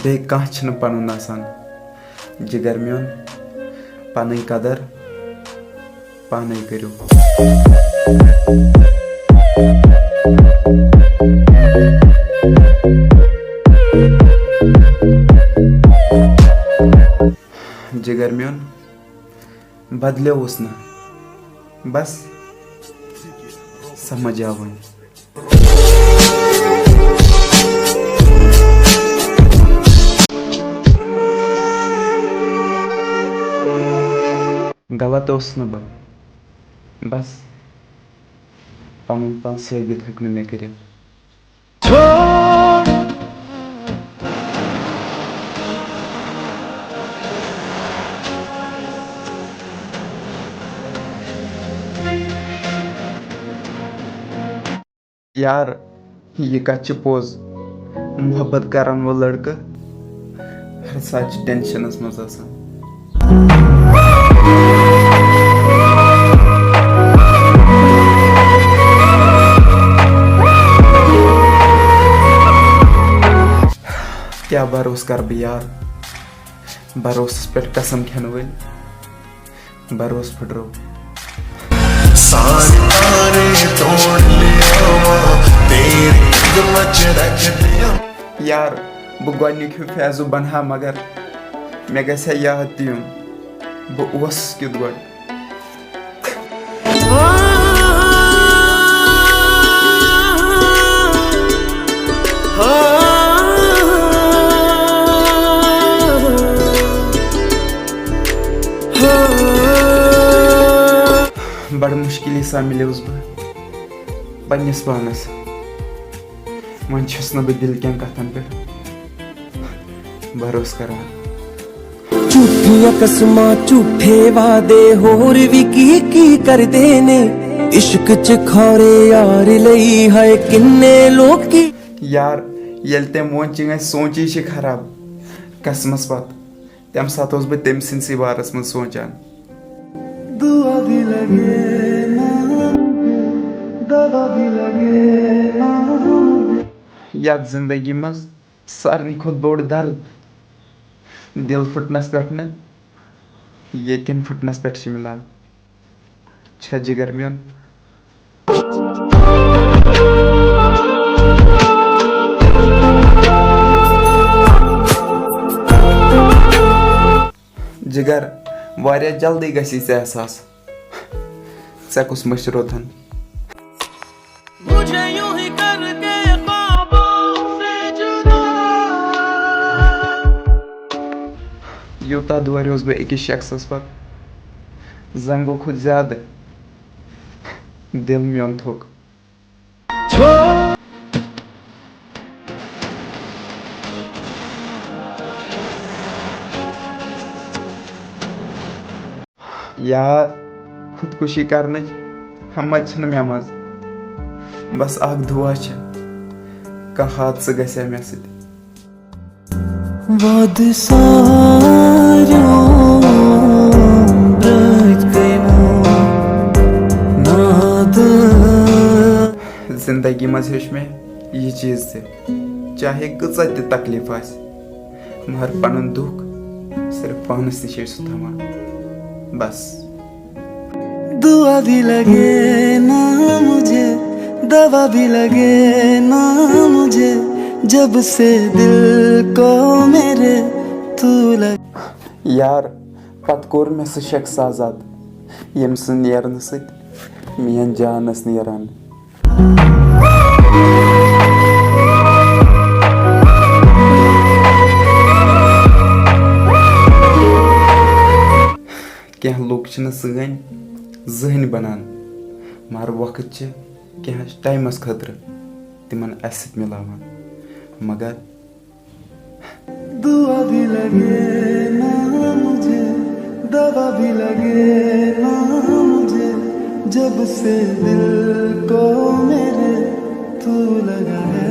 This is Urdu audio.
بے کانٛہہ چھُنہٕ پنُن آسان جگر میون پنٕنۍ قدر پانے کٔرِو جگر میون بدلیوُس نہٕ بس سمجھ آو وۄنۍ غلط اوسُس نہٕ بہٕ بس پنُن پان ثٲبت ہیوٚک نہٕ مےٚ کٔرِتھ یار یہ کتھ چھِ پوٚز محبت کرن وول لڑکہٕ ہر ساتہٕ چھِ ٹینشنس منٛز آسان کیا بھروسہٕ کر بہٕ یار بھروسس پٮ۪ٹھ قسم کھٮ۪نہٕ وٲلۍ بھروسہٕ پھٕٹرو یار بہٕ گۄڈنیُک ہیوٗ فیضوٗ بنہٕ ہا مگر مےٚ گژھِ ہا یاد تہِ یُن بہٕ اوسُس کیُتھ گۄڈٕ بڑٕ مُشکِلی سان مِلیوُس بہٕ پننِس پانس وۄنۍ چھُس نہٕ بہٕ دِل کٮ۪ن کتھن پٮ۪ٹھ بھروسہٕ کران ਝੂਠੀਆਂ ਕਸਮਾਂ ਝੂਠੇ ਵਾਦੇ ਹੋਰ ਵੀ ਕੀ ਕਰਦੇ ਨੇ ਇਸ਼ਕ ਚ ਖੌਰੇ ਯਾਰ ਲਈ ਹਾਏ ਕਿੰਨੇ ਲੋਕੀ یار ییٚلہِ تٔمۍ ووٚن چٲنۍ سونچی چھِ خراب قسمس پتہٕ تمہِ ساتہٕ اوسُس بہٕ تٔمۍ سٕنٛدسٕے بارس منٛز سونچان یتھ زندگی منٛز سارنٕے کھۄتہٕ بوٚڑ درد دل پھٕٹنس پٮ۪ٹھ نہٕ یقیٖن پھٕٹنس پٮ۪ٹھ چھِ مِلان چھا جگر میون جگر واریاہ جلدی گژھی ژےٚ احساس ژےٚ کُس مٔشرو یوٗتاہ دورِیوس بہٕ أکِس شخصس پتہٕ زنٛگو کھۄتہٕ زیادٕ دل میون تھوٚک یار خودکُشی کرنٕچ ہمت چھنہٕ مےٚ منٛز بس اکھ دُعا چھِ کانٛہہ حادثہٕ گژھِ ہا مےٚ سۭتۍ وعد ساریو برٛٲتۍ گٔیمو نادٕ زندگی منٛز ہیوٚچھ مےٚ یہِ چیٖز تہِ چاہے کۭژاہ تہِ تکلیٖف آسہِ مگر پنُن دُکھ صرف پانس نِش ٲسِو تھاوان بس دعا بھی لگے نا مجھے دوا بھی لگے نا مجھے جب سے دل کو میرے تو لگ یار پتہٕ کوٚر مےٚ سُہ شخص آزاد ییٚمہِ سٕنٛدِ نیرنہٕ سۭتۍ میٲنۍ جان ٲس نیران کینٛہہ لُکھ چھِنہٕ سٲنۍ زٕہٕنۍ بنان مگر وقت چھِ کینٛہہ ٹایمس خٲطرٕ تِمن اسہِ سۭتۍ مِلاوان مگر دعا بھی لگے نا مجھے دوا بھی لگے نا مجھے جب سے دل کو میرے تو لگا ہے